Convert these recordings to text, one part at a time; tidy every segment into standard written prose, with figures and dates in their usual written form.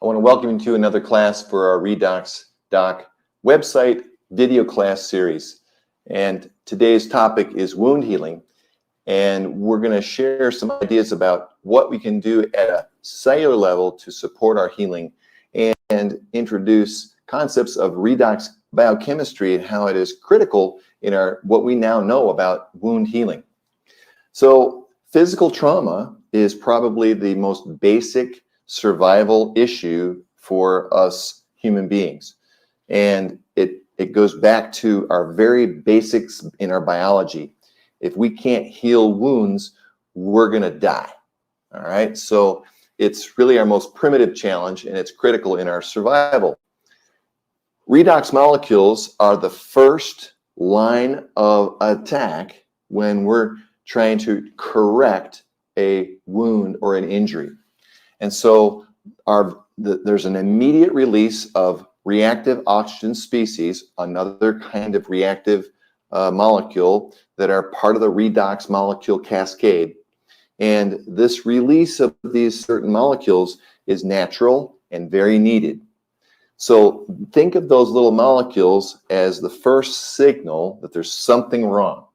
I want to welcome you to another class for our Redox Doc website video class series. And today's topic is wound healing. And we're going to share some ideas about what we can do at a cellular level to support our healing and introduce concepts of redox biochemistry and how it is critical in what we now know about wound healing. So physical trauma is probably the most basic survival issue for us human beings. And it goes back to our very basics in our biology. If we can't heal wounds, we're going to die. All right. So it's really our most primitive challenge, and it's critical in our survival. Redox molecules are the first line of attack when we're trying to correct a wound or an injury. And so there's an immediate release of reactive oxygen species, another kind of reactive molecule that are part of the redox molecule cascade. And this release of these certain molecules is natural and very needed. So think of those little molecules as the first signal that there's something wrong.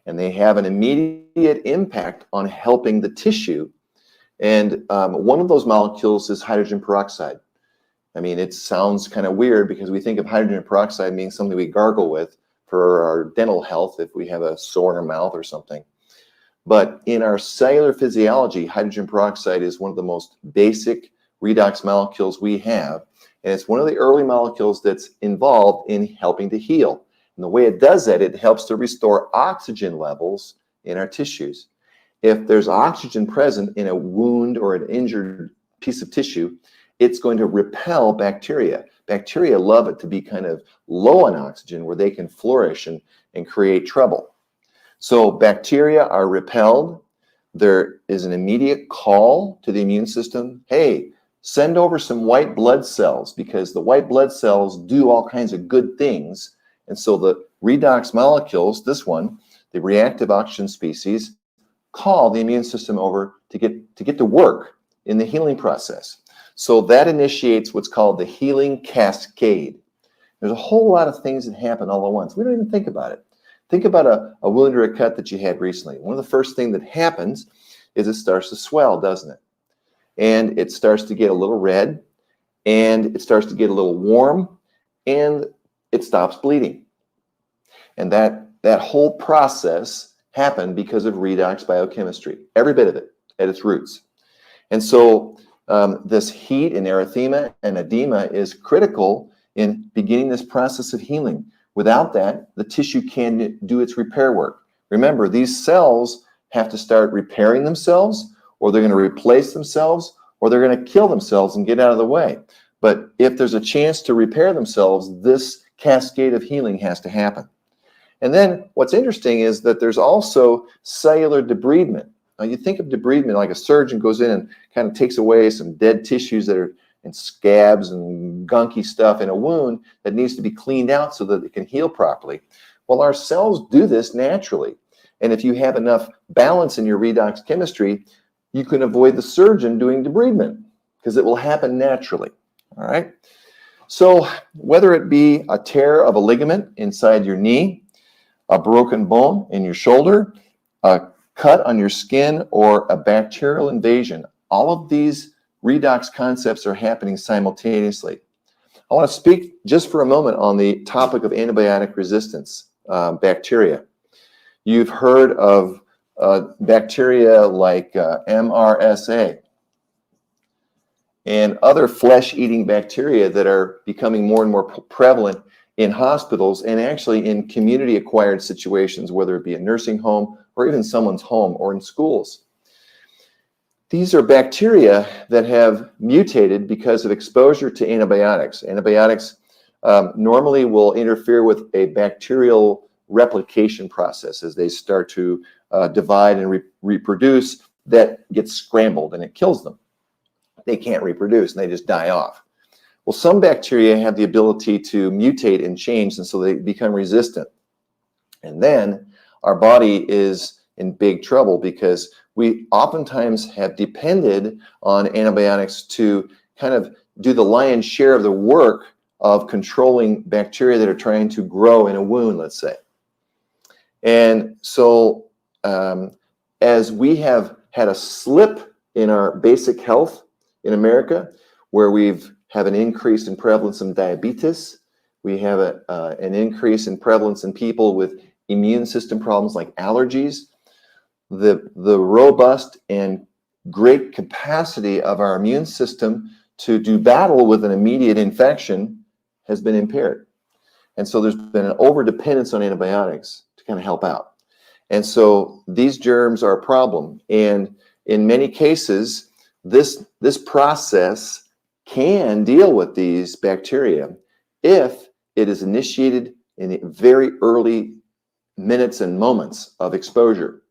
And they have an immediate impact on helping the tissue. And one of those molecules is hydrogen peroxide. I mean, it sounds kind of weird because we think of hydrogen peroxide being something we gargle with for our dental health if we have a sore in our mouth or something. But in our cellular physiology, hydrogen peroxide is one of the most basic redox molecules we have. And it's one of the early molecules that's involved in helping to heal. And the way it does that, it helps to restore oxygen levels in our tissues. If there's oxygen present in a wound or an injured piece of tissue, it's going to repel bacteria. Bacteria love it to be kind of low on oxygen where they can flourish and create trouble. So bacteria are repelled. There is an immediate call to the immune system. Hey, send over some white blood cells, because the white blood cells do all kinds of good things. And so the redox molecules, this one, the reactive oxygen species, call the immune system over to get to work in the healing process. So that initiates what's called the healing cascade. There's a whole lot of things that happen all at once. We don't even think about it. Think about a wound or a cut that you had recently. One of the first things that happens is it starts to swell, doesn't it? And it starts to get a little red, and it starts to get a little warm, and it stops bleeding. And that whole process happened because of redox biochemistry, every bit of it at its roots. And so this heat and erythema and edema is critical in beginning this process of healing. Without that, the tissue can't do its repair work. Remember, these cells have to start repairing themselves, or they're going to replace themselves, or they're going to kill themselves and get out of the way. But if there's a chance to repair themselves, this cascade of healing has to happen. And then what's interesting is that there's also cellular debridement. Now you think of debridement like a surgeon goes in and kind of takes away some dead tissues that are in scabs and gunky stuff in a wound that needs to be cleaned out so that it can heal properly. Well, our cells do this naturally. And if you have enough balance in your redox chemistry, you can avoid the surgeon doing debridement because it will happen naturally. All right. So whether it be a tear of a ligament inside your knee, a broken bone in your shoulder, a cut on your skin, or a bacterial invasion, all of these redox concepts are happening simultaneously. I want to speak just for a moment on the topic of antibiotic resistance bacteria. You've heard of bacteria like MRSA and other flesh-eating bacteria that are becoming more and more prevalent in hospitals and actually in community-acquired situations, whether it be a nursing home or even someone's home or in schools. These are bacteria that have mutated because of exposure to antibiotics. Antibiotics normally will interfere with a bacterial replication process as they start to divide and reproduce. That gets scrambled and it kills them. They can't reproduce and they just die off. Well, some bacteria have the ability to mutate and change, and so they become resistant. And then our body is in big trouble because we oftentimes have depended on antibiotics to kind of do the lion's share of the work of controlling bacteria that are trying to grow in a wound, let's say. And so as we have had a slip in our basic health in America, where we've have an increase in prevalence of diabetes, we have an increase in prevalence in people with immune system problems like allergies, the robust and great capacity of our immune system to do battle with an immediate infection has been impaired. And so there's been an overdependence on antibiotics to kind of help out. And so these germs are a problem. And in many cases, this process can deal with these bacteria if it is initiated in the very early minutes and moments of exposure.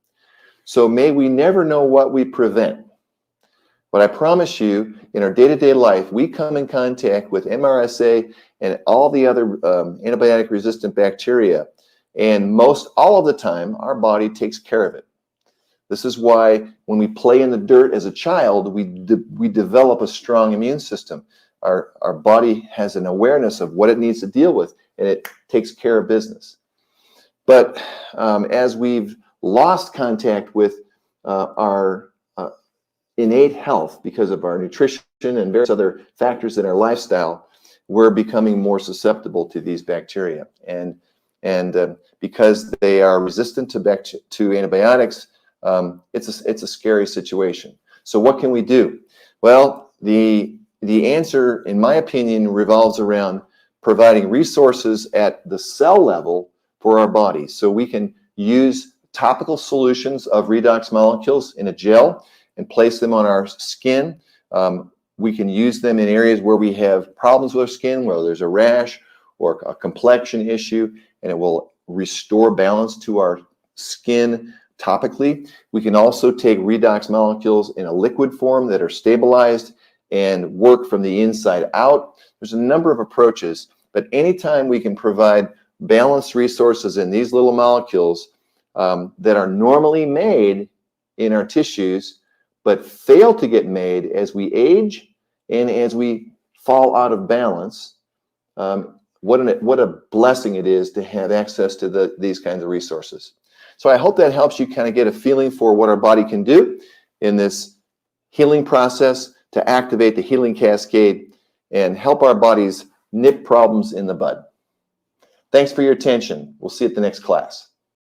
So may we never know what we prevent. But I promise you, in our day-to-day life, we come in contact with MRSA and all the other antibiotic-resistant bacteria, and all of the time, our body takes care of it. This is why when we play in the dirt as a child, we develop a strong immune system. Our body has an awareness of what it needs to deal with, and it takes care of business. But as we've lost contact with our innate health because of our nutrition and various other factors in our lifestyle, we're becoming more susceptible to these bacteria. And because they are resistant to antibiotics, it's a scary situation. So what can we do? Well, the answer, in my opinion, revolves around providing resources at the cell level for our body. So we can use topical solutions of redox molecules in a gel and place them on our skin. We can use them in areas where we have problems with our skin, whether there's a rash or a complexion issue, and it will restore balance to our skin topically. We can also take redox molecules in a liquid form that are stabilized and work from the inside out. There's a number of approaches, but anytime we can provide balanced resources in these little molecules that are normally made in our tissues, but fail to get made as we age and as we fall out of balance, what a blessing it is to have access to these kinds of resources. So I hope that helps you kind of get a feeling for what our body can do in this healing process to activate the healing cascade and help our bodies nip problems in the bud. Thanks for your attention. We'll see you at the next class.